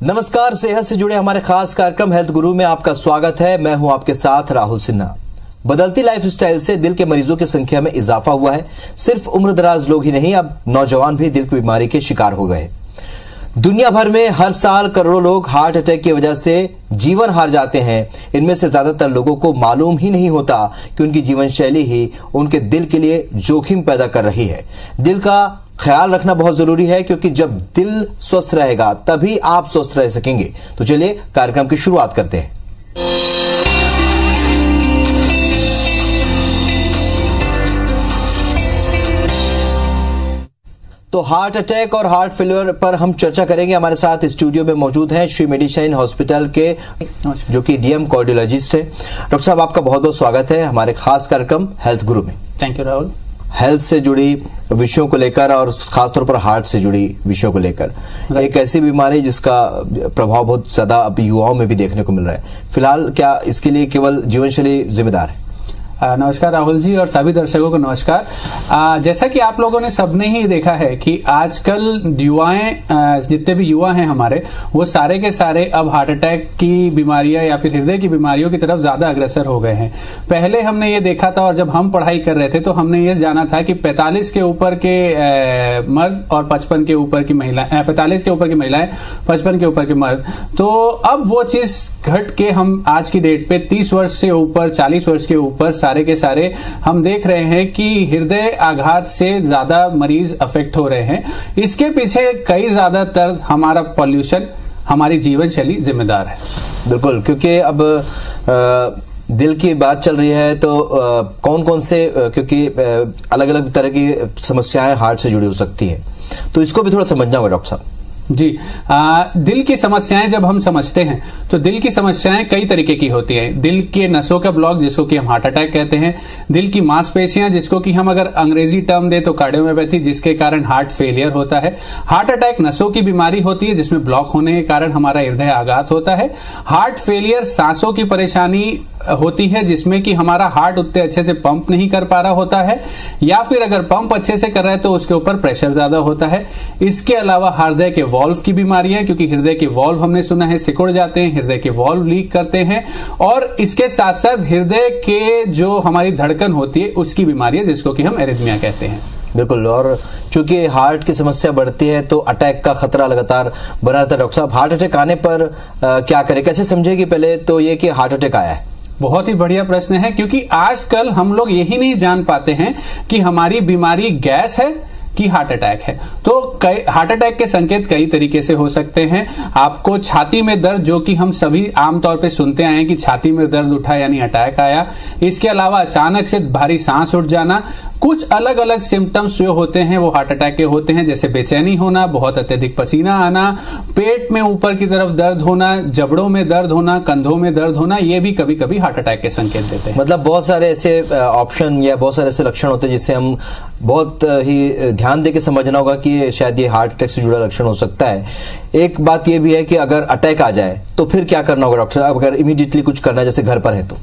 नमस्कार, सेहत से जुड़े हमारे खास कार्यक्रम हेल्थ गुरु में आपका स्वागत है। मैं हूं आपके साथ राहुल सिन्हा। बदलती लाइफस्टाइल से दिल के मरीजों की संख्या में इजाफा हुआ है। सिर्फ उम्रदराज लोग ही नहीं, अब नौजवान भी दिल की बीमारी के शिकार हो गए। दुनिया भर में हर साल करोड़ों लोग हार्ट अटैक की वजह से जीवन हार जाते हैं। इनमें से ज्यादातर लोगों को मालूम ही नहीं होता कि उनकी जीवन शैली ही उनके दिल के लिए जोखिम पैदा कर रही है। दिल का ख्याल रखना बहुत जरूरी है, क्योंकि जब दिल स्वस्थ रहेगा तभी आप स्वस्थ रह सकेंगे। तो चलिए कार्यक्रम की शुरुआत करते हैं। तो हार्ट अटैक और हार्ट फेलियर पर हम चर्चा करेंगे। हमारे साथ स्टूडियो में मौजूद हैं श्री मेडिशाइन हॉस्पिटल के जो कि डीएम कार्डियोलॉजिस्ट हैं। डॉक्टर साहब, आपका बहुत बहुत स्वागत है हमारे खास कार्यक्रम हेल्थ गुरु में। Thank you Rahul. हेल्थ से जुड़ी विषयों को लेकर और खासतौर पर हार्ट से जुड़ी विषयों को लेकर, एक ऐसी बीमारी जिसका प्रभाव बहुत ज्यादा अब युवाओं में भी देखने को मिल रहा है। फिलहाल क्या इसके लिए केवल जीवनशैली जिम्मेदार है? नमस्कार राहुल जी और सभी दर्शकों को नमस्कार। जैसा कि आप लोगों ने सबने ही देखा है कि आजकल युवाएं, जितने भी युवा हैं हमारे, वो सारे के सारे अब हार्ट अटैक की बीमारियां या फिर हृदय की बीमारियों की तरफ ज्यादा अग्रसर हो गए हैं। पहले हमने ये देखा था, और जब हम पढ़ाई कर रहे थे तो हमने ये जाना था कि 45 के ऊपर के मर्द और 55 के ऊपर की महिलाएं, 45 के ऊपर की महिलाएं, 55 के ऊपर के मर्द। तो अब वो चीज घट के हम आज की डेट पे 30 वर्ष से ऊपर, 40 वर्ष के ऊपर सारे के सारे हम देख रहे हैं कि हृदय आघात से ज्यादा मरीज अफेक्ट हो रहे हैं। इसके पीछे कई ज्यादातर हमारा पॉल्यूशन, हमारी जीवन शैली जिम्मेदार है। बिल्कुल, क्योंकि अब दिल की बात चल रही है तो कौन कौन से, क्योंकि अलग अलग तरह की समस्याएं हार्ट से जुड़ी हो सकती हैं, तो इसको भी थोड़ा समझना होगा डॉक्टर साहब। जी, दिल की समस्याएं जब हम समझते हैं तो दिल की समस्याएं कई तरीके की होती हैं। दिल के नसों का ब्लॉक, जिसको कि हम हार्ट अटैक कहते हैं। दिल की मांसपेशियां, जिसको कि हम अगर अंग्रेजी टर्म दे तो कार्डियोमायोपैथी, जिसके कारण हार्ट फेलियर होता है। हार्ट अटैक नसों की बीमारी होती है जिसमें ब्लॉक होने के कारण हमारा हृदय आघात होता है। हार्ट फेलियर सांसों की परेशानी होती है, जिसमें कि हमारा हार्ट उतने अच्छे से पंप नहीं कर पा रहा होता है, या फिर अगर पंप अच्छे से कर रहा है तो उसके ऊपर प्रेशर ज्यादा होता है। इसके अलावा हृदय के वॉल्व की बीमारियां, क्योंकि हृदय के वॉल्व हमने सुना है सिकुड़ जाते हैं, हृदय के वॉल्व लीक करते हैं। और इसके साथ साथ हृदय के जो हमारी धड़कन होती है उसकी बीमारियां, जिसको कि हम एरिथमिया कहते हैं। बिल्कुल, और चूंकि हार्ट की समस्या बढ़ती है तो अटैक का खतरा लगातार बना रहता है। डॉक्टर साहब, हार्ट अटैक आने पर क्या करें, कैसे समझे कि पहले तो ये कि हार्ट अटैक आया है? बहुत ही बढ़िया प्रश्न है, क्योंकि आजकल हम लोग यही नहीं जान पाते हैं कि हमारी बीमारी गैस है कि हार्ट अटैक है। तो हार्ट अटैक के संकेत कई तरीके से हो सकते हैं। आपको छाती में दर्द, जो कि हम सभी आमतौर पे सुनते आए हैं कि छाती में दर्द उठा यानी अटैक आया। इसके अलावा अचानक से भारी सांस उठ जाना। कुछ अलग अलग सिम्टम्स जो होते हैं वो हार्ट अटैक के होते हैं, जैसे बेचैनी होना, बहुत अत्यधिक पसीना आना, पेट में ऊपर की तरफ दर्द होना, जबड़ों में दर्द होना, कंधों में दर्द होना, ये भी कभी कभी हार्ट अटैक के संकेत देते हैं। मतलब बहुत सारे ऐसे ऑप्शन या बहुत सारे ऐसे लक्षण होते हैं जिससे हम बहुत ही ध्यान दे के समझना होगा कि शायद ये हार्ट अटैक से जुड़ा लक्षण हो सकता है। एक बात ये भी है कि अगर अटैक आ जाए तो फिर क्या करना होगा डॉक्टर साहब, अगर इमीडिएटली कुछ करना है जैसे घर पर है तो?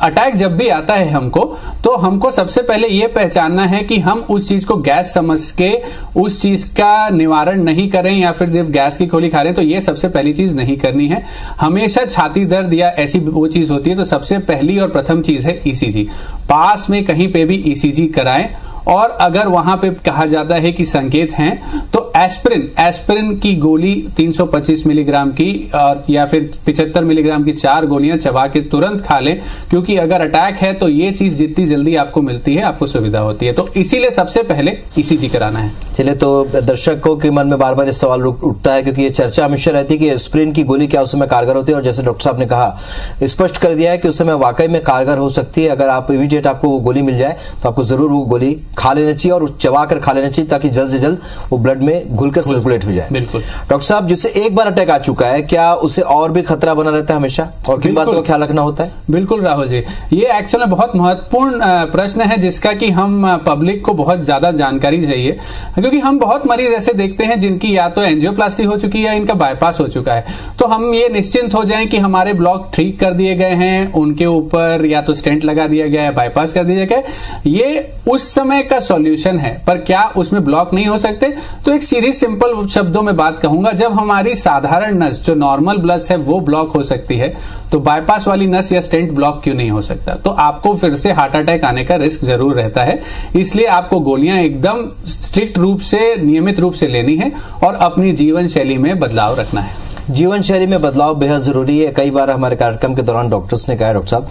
अटैक जब भी आता है हमको, तो हमको सबसे पहले ये पहचानना है कि हम उस चीज को गैस समझ के उस चीज का निवारण नहीं करें, या फिर सिर्फ गैस की गोली खा रहे हैं, तो ये सबसे पहली चीज नहीं करनी है। हमेशा छाती दर्द या ऐसी वो चीज होती है तो सबसे पहली और प्रथम चीज है ईसीजी। पास में कहीं पे भी ईसीजी कराएं, और अगर वहां पे कहा जाता है कि संकेत हैं तो एस्पिरिन की गोली 325 मिलीग्राम की और या फिर 75 मिलीग्राम की 4 गोलियां चबा के तुरंत खा लें, क्योंकि अगर अटैक है तो ये चीज जितनी जल्दी आपको मिलती है आपको सुविधा होती है। तो इसीलिए सबसे पहले ईसीजी कराना है। चलिए, तो दर्शकों के मन में बार बार इस सवाल उठता है, क्योंकि ये चर्चा हमेशा रहती है कि एस्पिरिन की गोली क्या उस समय कारगर होती है, और जैसे डॉक्टर साहब ने कहा, स्पष्ट कर दिया है कि उस समय वाकई में कारगर हो सकती है। अगर आप इमीडिएट आपको वो गोली मिल जाए तो आपको जरूर वो गोली खा लेना चाहिए और चबा कर खा लेना चाहिए, ताकि जल्द से जल्द वो ब्लड में घुलकर सर्कुलेट हो जाए। बिल्कुल। डॉक्टर साहब, जिससे एक बार अटैक आ चुका है, क्या उसे और भी खतरा बना रहता है हमेशा, और किन बातों का ख्याल रखना होता है? बिल्कुल राहुल जी, ये एक्चुअली बहुत महत्वपूर्ण प्रश्न है जिसका कि हम पब्लिक को बहुत ज्यादा जानकारी चाहिए, क्योंकि हम बहुत मरीज ऐसे देखते हैं जिनकी या तो एंजियोप्लास्टी हो चुकी है या इनका बाईपास हो चुका है। तो हम ये निश्चिंत हो जाएं कि हमारे ब्लॉक ठीक कर दिए गए हैं, उनके ऊपर या तो स्टेंट लगा दिया गया है, बाईपास कर दिया गया है। ये उस समय का सॉल्यूशन है, पर क्या उसमें ब्लॉक नहीं हो सकते? तो एक सीधी सिंपल शब्दों में बात कहूंगा, जब हमारी साधारण नस जो नॉर्मल ब्लड है वो ब्लॉक हो सकती है, तो बाईपास वाली नस या स्टेंट ब्लॉक क्यों नहीं हो सकता? तो आपको फिर से हार्ट अटैक आने का रिस्क जरूर रहता है। इसलिए आपको गोलियां एकदम स्ट्रिक्ट रूप से, नियमित रूप से लेनी है और अपनी जीवन शैली में बदलाव रखना है। जीवन शैली में बदलाव बेहद जरूरी है। कई बार हमारे कार्यक्रम के दौरान डॉक्टर्स ने कहा, डॉक्टर साहब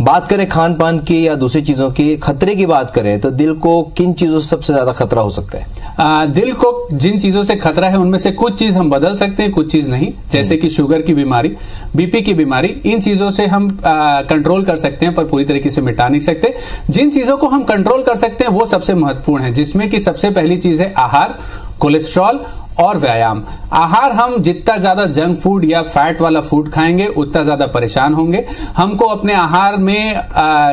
बात करें खान पान की या दूसरी चीजों की, खतरे की बात करें तो दिल को किन चीजों से सबसे ज्यादा खतरा हो सकता है? दिल को जिन चीजों से खतरा है उनमें से कुछ चीज हम बदल सकते हैं, कुछ चीज नहीं। जैसे कि शुगर की बीमारी, बीपी की बीमारी, इन चीजों से हम कंट्रोल कर सकते हैं पर पूरी तरीके से मिटा नहीं सकते। जिन चीजों को हम कंट्रोल कर सकते हैं वो सबसे महत्वपूर्ण है, जिसमें कि सबसे पहली चीज है आहार, कोलेस्ट्रॉल और व्यायाम। आहार, हम जितना ज्यादा जंक फूड या फैट वाला फूड खाएंगे उतना ज्यादा परेशान होंगे। हमको अपने आहार में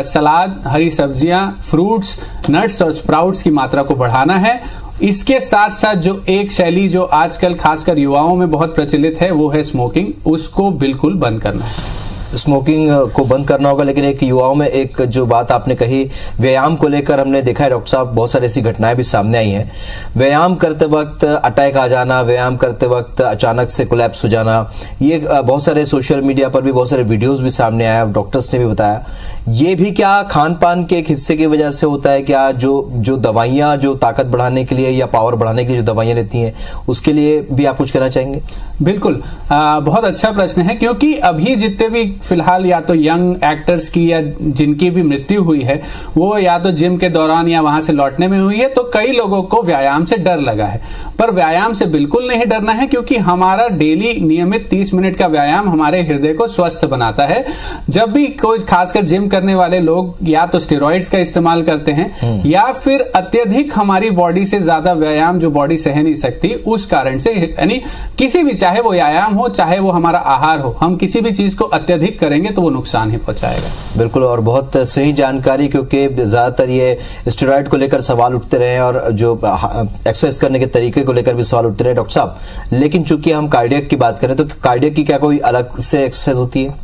सलाद, हरी सब्जियां, फ्रूट्स, नट्स और स्प्राउट्स की मात्रा को बढ़ाना है। इसके साथ साथ जो एक शैली जो आजकल खासकर युवाओं में बहुत प्रचलित है वो है स्मोकिंग, उसको बिल्कुल बंद करना है। स्मोकिंग को बंद करना होगा। लेकिन एक युवाओं में एक जो बात आपने कही, व्यायाम को लेकर हमने देखा है डॉक्टर साहब, बहुत सारी ऐसी घटनाएं भी सामने आई हैं। व्यायाम करते वक्त अटैक आ जाना, व्यायाम करते वक्त अचानक से कोलैप्स हो जाना, ये बहुत सारे सोशल मीडिया पर भी बहुत सारे वीडियोस भी सामने आया, डॉक्टर्स ने भी बताया। ये भी क्या खान पान के एक हिस्से की वजह से होता है क्या? जो दवाइयां जो ताकत बढ़ाने के लिए या पावर बढ़ाने के लिए जो दवाइयां लेती हैं, उसके लिए भी आप कुछ कहना चाहेंगे? बिल्कुल, बहुत अच्छा प्रश्न है, क्योंकि अभी जितने भी फिलहाल या तो यंग एक्टर्स की या जिनकी भी मृत्यु हुई है वो या तो जिम के दौरान या वहां से लौटने में हुई है, तो कई लोगों को व्यायाम से डर लगा है। पर व्यायाम से बिल्कुल नहीं डरना है, क्योंकि हमारा डेली नियमित 30 मिनट का व्यायाम हमारे हृदय को स्वस्थ बनाता है। जब भी कोई खासकर जिम करने वाले लोग या तो स्टेरॉइड्स का इस्तेमाल करते हैं या फिर अत्यधिक हमारी बॉडी से ज्यादा व्यायाम जो बॉडी सह नहीं सकती, उस कारण से, यानी किसी भी, चाहे वो व्यायाम हो चाहे वो हमारा आहार हो, हम किसी भी चीज को अत्यधिक करेंगे तो वो नुकसान ही पहुंचाएगा। बिल्कुल, और बहुत सही जानकारी, क्योंकि ज्यादातर ये स्टेरॉइड को लेकर सवाल उठते रहे और जो एक्सरसाइज करने के तरीके को लेकर भी सवाल उठते रहे डॉक्टर साहब। लेकिन चूंकि हम कार्डियक की बात करें तो कार्डियक की क्या कोई अलग से एक्सरसाइज होती है?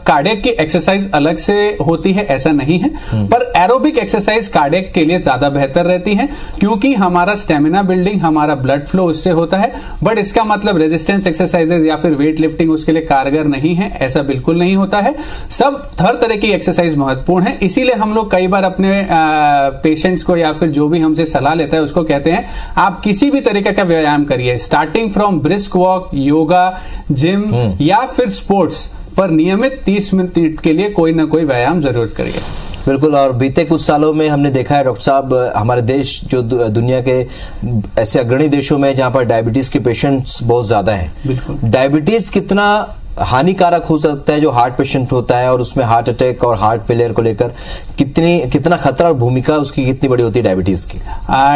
कार्डियक की एक्सरसाइज अलग से होती है ऐसा नहीं है, पर एरोबिक एक्सरसाइज कार्डियक के लिए ज्यादा बेहतर रहती है, क्योंकि हमारा स्टेमिना बिल्डिंग, हमारा ब्लड फ्लो उससे होता है। बट इसका मतलब रेजिस्टेंस एक्सरसाइजेज या फिर वेट लिफ्टिंग उसके लिए कारगर नहीं है, ऐसा बिल्कुल नहीं होता है। सब हर तरह की एक्सरसाइज महत्वपूर्ण है। इसीलिए हम लोग कई बार अपने पेशेंट्स को या फिर जो भी हमसे सलाह लेता है उसको कहते हैं आप किसी भी तरीके का व्यायाम करिए, starting from brisk walk, yoga, gym या फिर स्पोर्ट्स, पर नियमित 30 मिनट के लिए कोई ना कोई व्यायाम जरूर करिए। बिल्कुल, और बीते कुछ सालों में हमने देखा है डॉक्टर साहब, हमारे देश जो दुनिया के ऐसे अग्रणी देशों में जहां पर डायबिटीज के पेशेंट्स बहुत ज्यादा हैं। डायबिटीज कितना हानिकारक हो सकता है जो हार्ट पेशेंट होता है, और उसमें हार्ट अटैक और हार्ट फेलियर को लेकर कितना खतरा और भूमिका उसकी कितनी बड़ी होती है डायबिटीज की?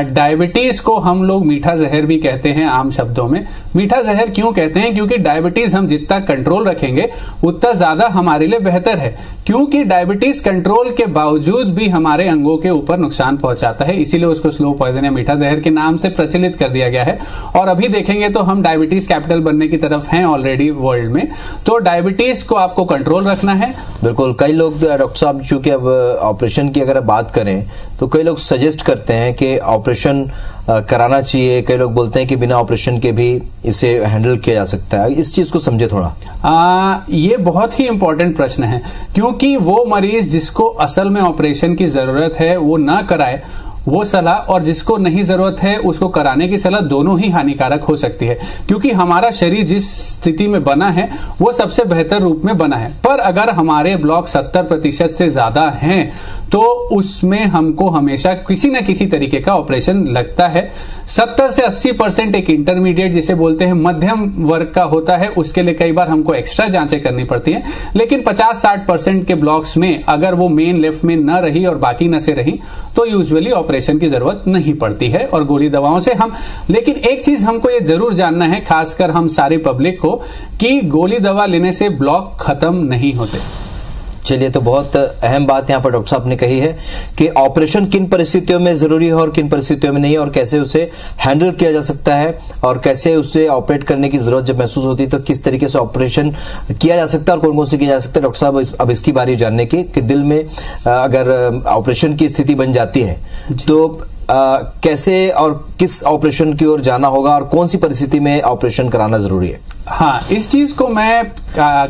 डायबिटीज को हम लोग मीठा जहर भी कहते हैं आम शब्दों में। मीठा जहर क्यों कहते हैं? क्योंकि डायबिटीज हम जितना कंट्रोल रखेंगे उतना ज्यादा हमारे लिए बेहतर है, क्योंकि डायबिटीज कंट्रोल के बावजूद भी हमारे अंगों के ऊपर नुकसान पहुंचाता है। इसीलिए उसको स्लो पॉइजन या मीठा जहर के नाम से प्रचलित कर दिया गया है। और अभी देखेंगे तो हम डायबिटीज कैपिटल बनने की तरफ हैं ऑलरेडी वर्ल्ड में, तो डायबिटीज को आपको कंट्रोल रखना है। बिल्कुल, कई लोग डॉक्टर साहब, चूंकि अब ऑपरेशन की अगर बात करें तो कई लोग सजेस्ट करते हैं कि ऑपरेशन कराना चाहिए, कई लोग बोलते हैं कि बिना ऑपरेशन के भी इसे हैंडल किया जा सकता है। इस चीज को समझे थोड़ा। ये बहुत ही इंपॉर्टेंट प्रश्न है, क्योंकि वो मरीज जिसको असल में ऑपरेशन की जरूरत है वो ना कराए, वो सलाह, और जिसको नहीं जरूरत है उसको कराने की सलाह, दोनों ही हानिकारक हो सकती है। क्योंकि हमारा शरीर जिस स्थिति में बना है वो सबसे बेहतर रूप में बना है, पर अगर हमारे ब्लॉक 70% से ज्यादा हैं तो उसमें हमको हमेशा किसी न किसी तरीके का ऑपरेशन लगता है। 70 से 80% एक इंटरमीडिएट जिसे बोलते हैं मध्यम वर्ग का होता है, उसके लिए कई बार हमको एक्स्ट्रा जांचें करनी पड़ती हैं। लेकिन 50-60% के ब्लॉक्स में अगर वो मेन लेफ्ट में न रही और बाकी नसें रही तो यूजुअली ऑपरेशन की जरूरत नहीं पड़ती है और गोली दवाओं से हम। लेकिन एक चीज हमको ये जरूर जानना है, खासकर हम सारी पब्लिक को, कि गोली दवा लेने से ब्लॉक खत्म नहीं होते। चलिए, तो बहुत अहम बात यहाँ पर डॉक्टर साहब ने कही है कि ऑपरेशन किन परिस्थितियों में जरूरी है और किन परिस्थितियों में नहीं, और कैसे उसे हैंडल किया जा सकता है, और कैसे उसे ऑपरेट करने की जरूरत जब महसूस होती है तो किस तरीके से ऑपरेशन किया जा सकता है और कौन कौन से किया जा सकता है। डॉक्टर साहब, अब इसकी बारी जानने की कि दिल में अगर ऑपरेशन की स्थिति बन जाती है तो कैसे और किस ऑपरेशन की ओर जाना होगा और कौन सी परिस्थिति में ऑपरेशन कराना जरूरी है? हाँ, इस चीज को मैं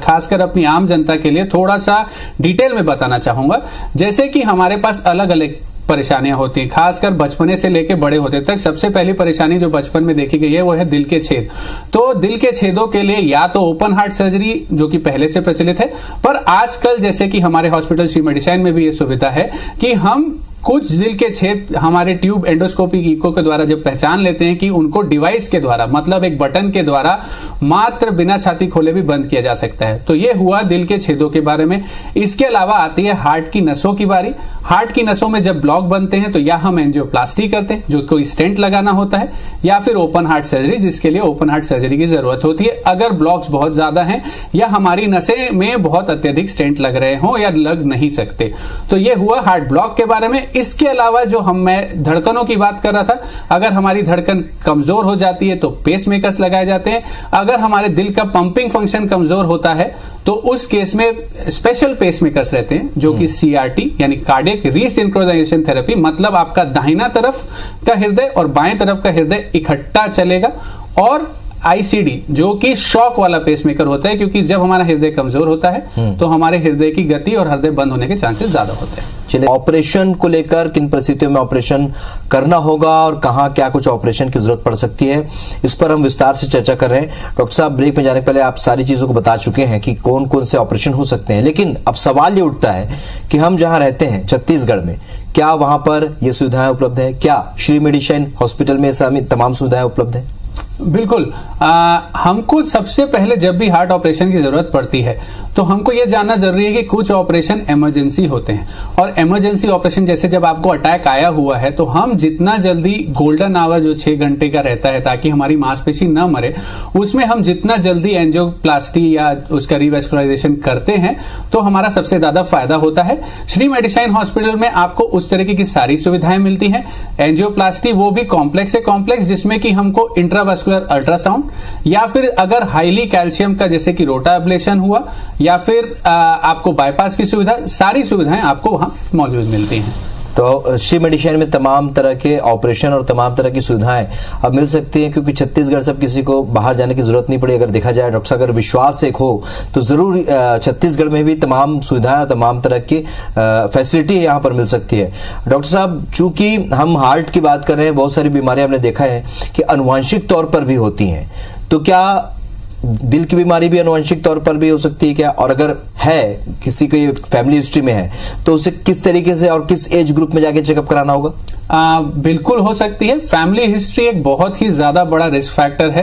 खासकर अपनी आम जनता के लिए थोड़ा सा डिटेल में बताना चाहूंगा। जैसे कि हमारे पास अलग अलग परेशानियां होती हैं, खासकर बचपने से लेकर बड़े होते तक। सबसे पहली परेशानी जो बचपन में देखी गई है वो है दिल के छेद। तो दिल के छेदों के लिए या तो ओपन हार्ट सर्जरी, जो कि पहले से प्रचलित है, पर आजकल जैसे कि हमारे हॉस्पिटल श्री मेडिसिन में भी ये सुविधा है कि हम कुछ दिल के छेद हमारे ट्यूब एंडोस्कोपी इको के द्वारा जब पहचान लेते हैं कि उनको डिवाइस के द्वारा, मतलब एक बटन के द्वारा मात्र बिना छाती खोले भी बंद किया जा सकता है। तो ये हुआ दिल के छेदों के बारे में। इसके अलावा आती है हार्ट की नसों की बारी। हार्ट की नसों में जब ब्लॉक बनते हैं तो या हम एंजियोप्लास्टी करते हैं, जो कोई स्टेंट लगाना होता है, या फिर ओपन हार्ट सर्जरी, जिसके लिए ओपन हार्ट सर्जरी की जरूरत होती है अगर ब्लॉक्स बहुत ज्यादा हैं या हमारी नसें में बहुत अत्यधिक स्टेंट लग रहे हों या लग नहीं सकते। तो ये हुआ हार्ट ब्लॉक के बारे में। इसके अलावा जो मैं धड़कनों की बात कर रहा था, अगर हमारी धड़कन कमजोर हो जाती है तो पेस मेकर्स लगाए जाते हैं। अगर हमारे दिल का पंपिंग फंक्शन कमजोर होता है तो उस केस में स्पेशल पेस मेकर्स रहते हैं, जो कि सीआरटी यानी कार्डियक रीसिंक्रोनाइजेशन थेरेपी, मतलब आपका दाहिना तरफ का हृदय और बाएं तरफ का हृदय इकट्ठा चलेगा, और आईसीडी जो कि शॉक वाला पेसमेकर होता है, क्योंकि जब हमारा हृदय कमजोर होता है तो हमारे हृदय की गति और हृदय बंद होने के चांसेस ज्यादा होते हैं। चलिए, ऑपरेशन को लेकर किन परिस्थितियों में ऑपरेशन करना होगा और कहां क्या कुछ ऑपरेशन की जरूरत पड़ सकती है, इस पर हम विस्तार से चर्चा कर रहे हैं। डॉक्टर साहब, ब्रेक में जाने से पहले आप सारी चीजों को बता चुके हैं कि कौन कौन से ऑपरेशन हो सकते हैं, लेकिन अब सवाल ये उठता है कि हम जहां रहते हैं छत्तीसगढ़ में, क्या वहां पर ये सुविधाएं उपलब्ध है? क्या श्री मेडिसिन हॉस्पिटल में तमाम सुविधाएं उपलब्ध है? बिल्कुल। हमको सबसे पहले जब भी हार्ट ऑपरेशन की जरूरत पड़ती है तो हमको यह जानना जरूरी है कि कुछ ऑपरेशन इमरजेंसी होते हैं, और इमरजेंसी ऑपरेशन जैसे जब आपको अटैक आया हुआ है तो हम जितना जल्दी, गोल्डन आवर जो 6 घंटे का रहता है ताकि हमारी मांसपेशी न मरे, उसमें हम जितना जल्दी एंजियोप्लास्टी या उसका रिवैस्कुलराइजेशन करते हैं तो हमारा सबसे ज्यादा फायदा होता है। श्री मेडिसिन हॉस्पिटल में आपको उस तरीके की सारी सुविधाएं मिलती हैं। एंजियोप्लास्टी वो भी कॉम्प्लेक्स से कॉम्प्लेक्स, जिसमें कि हमको इंट्रावास्कुलर अल्ट्रासाउंड, या फिर अगर हाईली कैल्शियम का जैसे कि रोटा एब्लेशन हुआ, या फिर आपको बाईपास की सुविधा, सारी सुविधाएं आपको वहां मौजूद मिलती हैं। तो श्री मेडिसिन में तमाम तरह के ऑपरेशन और तमाम तरह की सुविधाएं अब मिल सकती हैं, क्योंकि छत्तीसगढ़ से किसी को बाहर जाने की जरूरत नहीं पड़ी। अगर देखा जाए डॉक्टर साहब, अगर विश्वास एक हो तो जरूर छत्तीसगढ़ में भी तमाम सुविधाएं और तमाम तरह की फैसिलिटी यहाँ पर मिल सकती है। डॉक्टर साहब, चूंकि हम हार्ट की बात कर रहे हैं, बहुत सारी बीमारियां हमने देखा है कि आनुवंशिक तौर पर भी होती हैं, तो क्या दिल की बीमारी भी आनुवंशिक तौर पर भी हो सकती है क्या? और अगर है, किसी को ये फैमिली हिस्ट्री में है, तो उसे किस तरीके से और किस एज ग्रुप में जाके चेकअप कराना होगा? बिल्कुल हो सकती है। फैमिली हिस्ट्री एक बहुत ही ज्यादा बड़ा रिस्क फैक्टर है।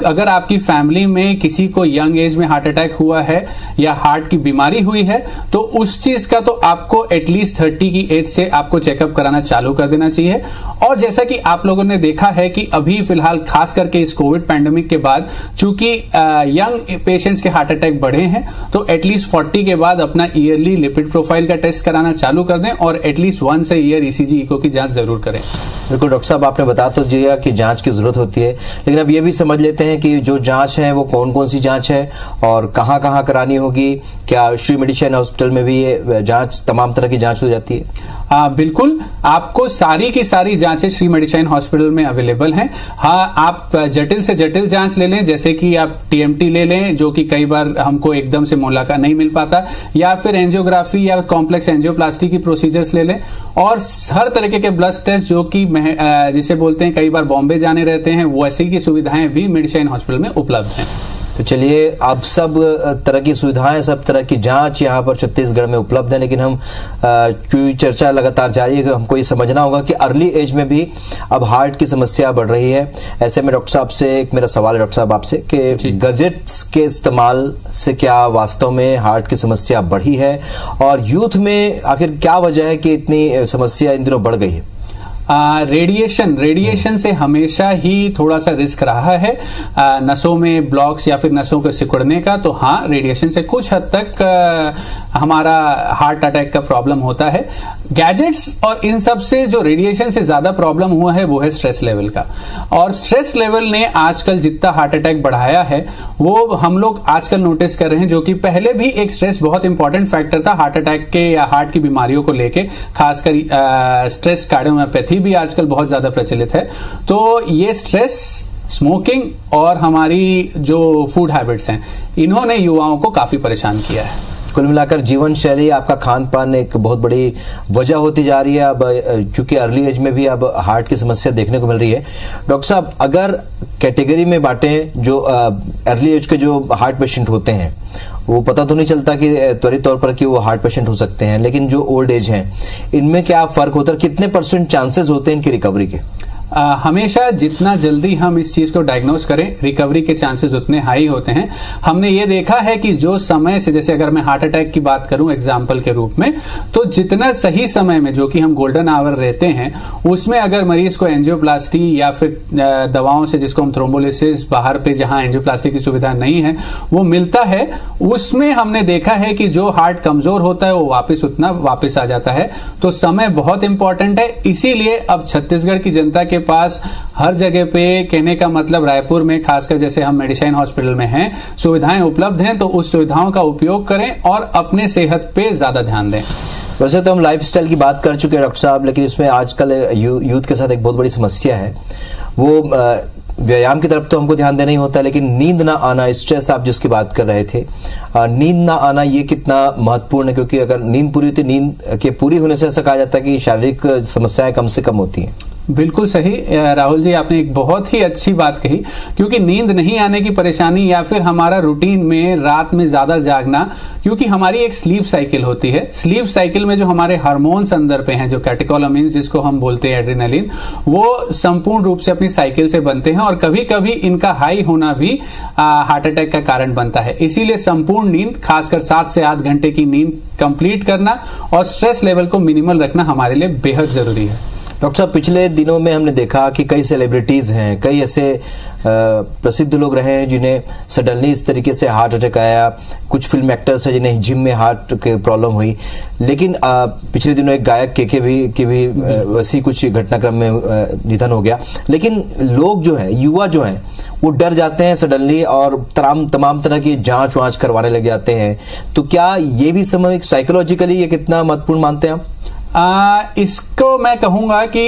अगर आपकी फैमिली में किसी को यंग एज में हार्ट अटैक हुआ है या हार्ट की बीमारी हुई है तो उस चीज का तो आपको एटलीस्ट 30 की एज से आपको चेकअप कराना चालू कर देना चाहिए। और जैसा कि आप लोगों ने देखा है कि अभी फिलहाल खास करके इस कोविड पैंडेमिक के बाद चूंकि यंग पेशेंट्स के हार्ट अटैक बढ़े हैं, तो एटलीस्ट 40 के बाद अपना ईयरली लिपिड प्रोफाइल का टेस्ट कराना चालू कर दें और at least once a year ECG echo की जांच जरूर करें। बिल्कुल डॉक्टर साहब, आपने बता तो दिया कि जांच की जरूरत होती है, लेकिन अब ये भी समझ लेते हैं कि जो जांच है वो कौन कौन सी जांच है और कहां कहां करानी होगी। क्या श्री मेडिसिन हॉस्पिटल में भी ये जांच, तमाम तरह की जांच हो जाती है? बिल्कुल, आपको सारी की सारी जांचें श्री मेडिसिन हॉस्पिटल में अवेलेबल हैं। हाँ, आप जटिल से जटिल जांच ले लें, जैसे कि आप टीएमटी ले लें, जो कि कई बार हमको एकदम से मुलाकात नहीं मिल पाता, या फिर एंजियोग्राफी या कॉम्प्लेक्स एंजियोप्लास्टी की प्रोसीजर्स ले लें, और हर तरीके के ब्लड टेस्ट जो कि जिसे बोलते हैं कई बार बॉम्बे जाने रहते हैं, वैसी की सुविधाएं भी मेडिसिन हॉस्पिटल में उपलब्ध हैं। तो चलिए, अब सब तरह की सुविधाएं, सब तरह की जांच यहाँ पर छत्तीसगढ़ में उपलब्ध है, लेकिन हम चर्चा लगातार जारी है कि हमको ये समझना होगा कि अर्ली एज में भी अब हार्ट की समस्या बढ़ रही है। ऐसे में डॉक्टर साहब से एक मेरा सवाल है, डॉक्टर साहब आपसे, कि गैजेट्स के इस्तेमाल से क्या वास्तव में हार्ट की समस्या बढ़ी है, और यूथ में आखिर क्या वजह है कि इतनी समस्या इन दिनों बढ़ गई है? रेडिएशन से हमेशा ही थोड़ा सा रिस्क रहा है नसों में ब्लॉक्स या फिर नसों के सिकुड़ने का। तो हाँ, रेडिएशन से कुछ हद तक हमारा हार्ट अटैक का प्रॉब्लम होता है। गैजेट्स और इन सब से जो रेडिएशन से ज्यादा प्रॉब्लम हुआ है वो है स्ट्रेस लेवल का, और स्ट्रेस लेवल ने आजकल जितना हार्ट अटैक बढ़ाया है वो हम लोग आजकल नोटिस कर रहे हैं, जो कि पहले भी एक स्ट्रेस बहुत इंपॉर्टेंट फैक्टर था हार्ट अटैक के या हार्ट की बीमारियों को लेके, खासकर स्ट्रेस कार्डियोमायोपैथी अभी भी आजकल बहुत ज्यादा प्रचलित है। तो ये स्ट्रेस, स्मोकिंग और हमारी जो फूड हैबिट्स हैं, इन्होंने युवाओं को काफी परेशान किया है। कुल मिलाकर जीवन शैली, आपका खान पान एक बहुत बड़ी वजह होती जा रही है। अब चूंकि अर्ली एज में भी अब हार्ट की समस्या देखने को मिल रही है। डॉक्टर साहब, अगर कैटेगरी में बांटें, जो अर्ली एज के जो हार्ट पेशेंट होते हैं, वो पता तो नहीं चलता कि त्वरित तौर पर कि वो हार्ट पेशेंट हो सकते हैं, लेकिन जो ओल्ड एज हैं, इनमें क्या फर्क होता है? कितने % चांसेस होते हैं इनकी रिकवरी के? हमेशा जितना जल्दी हम इस चीज को डायग्नोस करें, रिकवरी के चांसेस उतने हाई होते हैं। हमने ये देखा है कि जो समय से, जैसे अगर मैं हार्ट अटैक की बात करूं एग्जांपल के रूप में, तो जितना सही समय में, जो कि हम गोल्डन आवर रहते हैं, उसमें अगर मरीज को एंजियोप्लास्टी या फिर दवाओं से, जिसको हम थ्रोम्बोलिसिस, बाहर पे जहां एंजियोप्लास्टी की सुविधा नहीं है वो मिलता है, उसमें हमने देखा है कि जो हार्ट कमजोर होता है वो वापिस आ जाता है। तो समय बहुत इंपॉर्टेंट है। इसीलिए अब छत्तीसगढ़ की जनता के पास हर जगह पे, कहने का मतलब रायपुर में खासकर जैसे हम मेडिशाइन हॉस्पिटल में हैं, सुविधाएं उपलब्ध हैं, तो उस सुविधाओं का उपयोग करें और अपने सेहत पे ज्यादा ध्यान दें। वैसे तो हम लाइफस्टाइल की बात कर चुके हैं डॉक्टर साहब, लेकिन इसमें आजकल यूथ के साथ एक बहुत बड़ी समस्या है। वो व्यायाम की तरफ तो हमको ध्यान देना ही होता है, लेकिन नींद ना आना, स्ट्रेस आप जिसकी बात कर रहे थे, नींद ना आना, ये कितना महत्वपूर्ण है? क्योंकि अगर नींद पूरी होती, नींद के पूरी होने से ऐसा कहा जाता है कि शारीरिक समस्याएं कम से कम होती हैं। बिल्कुल सही राहुल जी, आपने एक बहुत ही अच्छी बात कही। क्योंकि नींद नहीं आने की परेशानी या फिर हमारा रूटीन में रात में ज्यादा जागना, क्योंकि हमारी एक स्लीप साइकिल होती है। स्लीप साइकिल में जो हमारे हार्मोन्स अंदर पे हैं, जो कैटेकोलामिन्स जिसको हम बोलते हैं, एड्रेनालिन, वो संपूर्ण रूप से अपनी साइकिल से बनते हैं और कभी कभी इनका हाई होना भी हार्ट अटैक का कारण बनता है। इसीलिए संपूर्ण नींद, खासकर 7 से 8 घंटे की नींद कंप्लीट करना और स्ट्रेस लेवल को मिनिमल रखना हमारे लिए बेहद जरूरी है। डॉक्टर साहब, पिछले दिनों में हमने देखा कि कई सेलिब्रिटीज हैं, कई ऐसे प्रसिद्ध लोग रहे हैं जिन्हें सडनली इस तरीके से हार्ट अटैक आया। कुछ फिल्म एक्टर्स हैं जिन्हें जिम में हार्ट की प्रॉब्लम हुई। लेकिन पिछले दिनों एक गायक के भी वैसी कुछ घटनाक्रम में निधन हो गया। लेकिन लोग जो हैं, युवा जो हैं, वो डर जाते हैं सडनली और तमाम तरह की जांच वांच करवाने लग जाते हैं। तो क्या ये भी समय साइकोलॉजिकली ये कितना महत्वपूर्ण मानते हैं आप? इसको मैं कहूंगा कि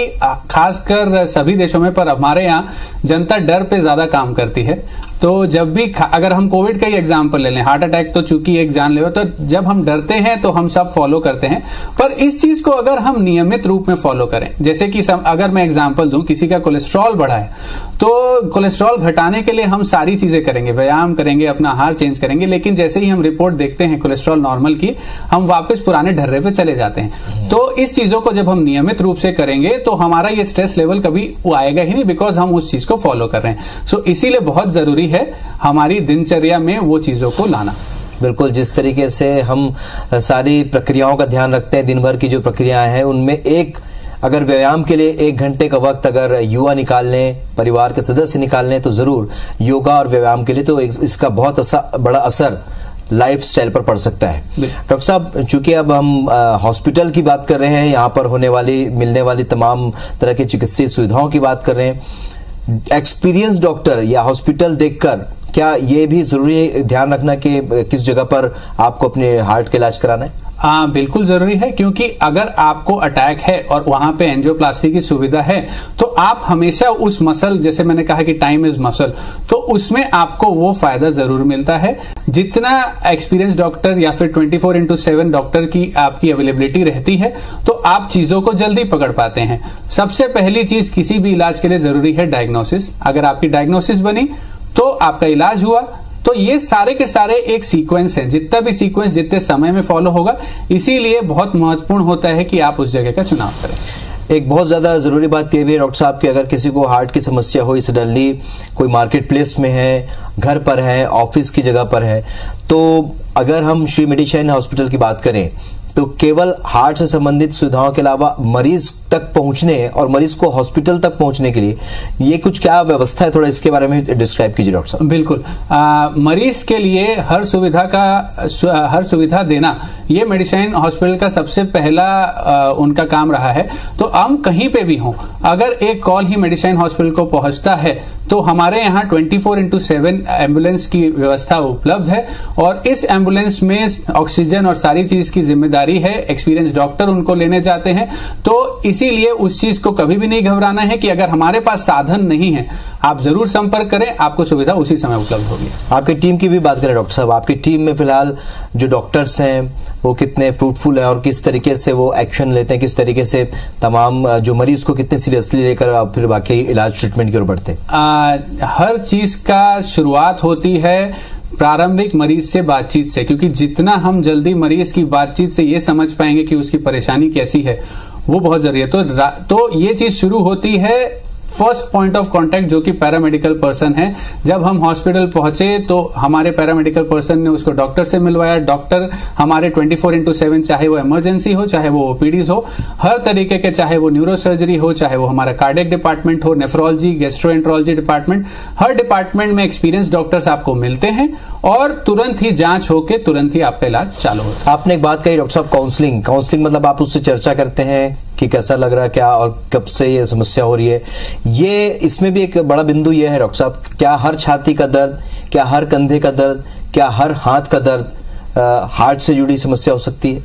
खासकर सभी देशों में, पर हमारे यहाँ जनता डर पे ज्यादा काम करती है। तो जब भी, अगर हम कोविड का ही एग्जांपल ले लें, हार्ट अटैक तो चूंकि एक जानलेवा, तो जब हम डरते हैं तो हम सब फॉलो करते हैं। पर इस चीज को अगर हम नियमित रूप में फॉलो करें, जैसे कि अगर मैं एग्जांपल दूं, किसी का कोलेस्ट्रॉल बढ़ा है, तो कोलेस्ट्रॉल घटाने के लिए हम सारी चीजें करेंगे, व्यायाम करेंगे, अपना आहार चेंज करेंगे, लेकिन जैसे ही हम रिपोर्ट देखते हैं कोलेस्ट्रॉल नॉर्मल की, हम वापस पुराने ढर्रे पे चले जाते हैं। तो इस चीजों को जब हम नियमित रूप से करेंगे तो हमारा ये स्ट्रेस लेवल कभी आएगा ही नहीं, बिकॉज हम उस चीज को फॉलो कर रहे हैं। सो इसीलिए बहुत जरूरी है हमारी दिनचर्या में वो चीजों को लाना। बिल्कुल, जिस तरीके से हम सारी प्रक्रियाओं का ध्यान रखते हैं, दिन भर की जो प्रक्रियाएं हैं उनमें एक, अगर व्यायाम के लिए 1 घंटे का वक्त अगर युवा निकाल लें, परिवार के सदस्य निकाल लें, तो जरूर योगा और व्यायाम के लिए तो इसका बहुत बड़ा असर लाइफ स्टाइल पर पड़ सकता है। डॉक्टर साहब, चूंकि अब हम हॉस्पिटल की बात कर रहे हैं, यहाँ पर मिलने वाली तमाम तरह की चिकित्सीय सुविधाओं की बात कर रहे हैं, एक्सपीरियंस डॉक्टर या हॉस्पिटल देखकर क्या ये भी जरूरी ध्यान रखना कि किस जगह पर आपको अपने हार्ट का इलाज कराना है? बिल्कुल जरूरी है, क्योंकि अगर आपको अटैक है और वहां पे एंजियोप्लास्टी की सुविधा है, तो आप हमेशा उस मसल, जैसे मैंने कहा कि टाइम इज मसल, तो उसमें आपको वो फायदा जरूर मिलता है। जितना एक्सपीरियंस डॉक्टर या फिर 24/7 डॉक्टर की आपकी अवेलेबिलिटी रहती है, तो आप चीजों को जल्दी पकड़ पाते हैं। सबसे पहली चीज किसी भी इलाज के लिए जरूरी है डायग्नोसिस। अगर आपकी डायग्नोसिस बनी तो आपका इलाज हुआ। तो ये सारे के सारे एक सीक्वेंस है, जितना भी सीक्वेंस जितने समय में फॉलो होगा, इसीलिए बहुत महत्वपूर्ण होता है कि आप उस जगह का चुनाव करें। एक बहुत ज्यादा जरूरी बात यह भी है डॉक्टर साहब कि अगर किसी को हार्ट की समस्या हो, सडनली कोई मार्केट प्लेस में है, घर पर है, ऑफिस की जगह पर है, तो अगर हम श्री मेडिशाइन हॉस्पिटल की बात करें तो केवल हार्ट से संबंधित सुविधाओं के अलावा मरीज तक पहुंचने और मरीज को हॉस्पिटल तक पहुंचने के लिए ये कुछ क्या व्यवस्था है, थोड़ा इसके बारे में डिस्क्राइब कीजिए डॉक्टर साहब। बिल्कुल, मरीज के लिए हर सुविधा देना ये मेडिशाइन हॉस्पिटल का सबसे पहला उनका काम रहा है। तो हम कहीं पे भी हों, अगर एक कॉल ही मेडिशाइन हॉस्पिटल को पहुंचता है तो हमारे यहाँ 24/7 एम्बुलेंस की व्यवस्था उपलब्ध है और इस एम्बुलेंस में ऑक्सीजन और सारी चीज की जिम्मेदारी है, एक्सपीरियंस डॉक्टर उनको लेने जाते हैं। तो इसीलिए उस चीज को कभी भी नहीं घबराना है कि अगर हमारे पास साधन नहीं है, आप जरूर संपर्क करें, आपको सुविधा उसी समय उपलब्ध होगी। आपकी टीम की भी बात करें डॉक्टर साहब, आपकी टीम में फिलहाल जो डॉक्टर्स हैं वो कितने फ्रूटफुल हैं और किस तरीके से वो एक्शन लेते हैं, किस तरीके से तमाम जो मरीज को कितने सीरियसली लेकर फिर बाकी इलाज ट्रीटमेंट की ओर बढ़ते हैं? हर चीज का शुरुआत होती है प्रारंभिक मरीज से बातचीत से, क्योंकि जितना हम जल्दी मरीज की बातचीत से ये समझ पाएंगे कि उसकी परेशानी कैसी है, वो बहुत जरूरी है। तो ये चीज शुरू होती है फर्स्ट पॉइंट ऑफ कांटेक्ट, जो कि पैरामेडिकल पर्सन है। जब हम हॉस्पिटल पहुंचे तो हमारे पैरामेडिकल पर्सन ने उसको डॉक्टर से मिलवाया। डॉक्टर हमारे 24/7, चाहे वो इमरजेंसी हो, चाहे वो ओपीडीज हो, हर तरीके के, चाहे वो न्यूरोसर्जरी हो, चाहे वो हमारा कार्डियक डिपार्टमेंट हो, नेफ्रोलॉजी, गैस्ट्रोएंट्रोलॉजी डिपार्टमेंट, हर डिपार्टमेंट में एक्सपीरियंस डॉक्टर्स आपको मिलते हैं और तुरंत ही जांच होके तुरंत ही आपका इलाज चालू होता है। आपने एक बात कही डॉक्टर साहब, काउंसलिंग मतलब आप उससे चर्चा करते हैं कि कैसा लग रहा है, क्या और कब से ये समस्या हो रही है। ये इसमें भी एक बड़ा बिंदु ये है डॉक्टर साहब, क्या हर छाती का दर्द, क्या हर कंधे का दर्द, क्या हर हाथ का दर्द हार्ट से जुड़ी समस्या हो सकती है?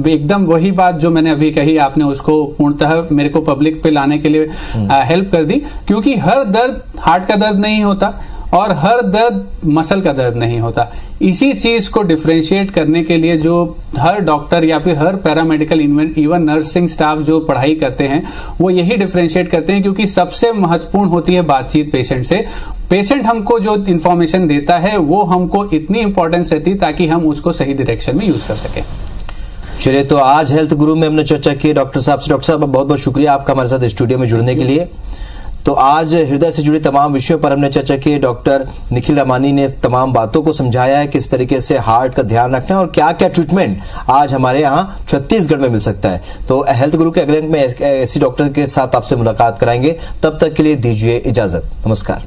एकदम वही बात जो मैंने अभी कही, आपने उसको पूर्णतः मेरे को पब्लिक पे लाने के लिए हेल्प कर दी, क्योंकि हर दर्द हार्ट का दर्द नहीं होता और हर दर्द मसल का दर्द नहीं होता। इसी चीज को डिफरेंशिएट करने के लिए जो हर डॉक्टर या फिर हर पैरामेडिकल इवन नर्सिंग स्टाफ जो पढ़ाई करते हैं, वो यही डिफरेंशिएट करते हैं, क्योंकि सबसे महत्वपूर्ण होती है बातचीत पेशेंट से। पेशेंट हमको जो इन्फॉर्मेशन देता है वो हमको इतनी इंपॉर्टेंस रहती है ताकि हम उसको सही डायरेक्शन में यूज कर सकें। चलिए, तो आज हेल्थ गुरु में हमने चर्चा की डॉक्टर साहब से। डॉक्टर साहब बहुत बहुत शुक्रिया आपका हमारे साथ स्टूडियो में जुड़ने के लिए। तो आज हृदय से जुड़े तमाम विषयों पर हमने चर्चा की। डॉक्टर निखिल रामानी ने तमाम बातों को समझाया है, किस तरीके से हार्ट का ध्यान रखना है और क्या क्या ट्रीटमेंट आज हमारे यहाँ छत्तीसगढ़ में मिल सकता है। तो हेल्थ गुरु के अगले अंक में ऐसी डॉक्टर के साथ आपसे मुलाकात कराएंगे। तब तक के लिए दीजिए इजाजत। नमस्कार।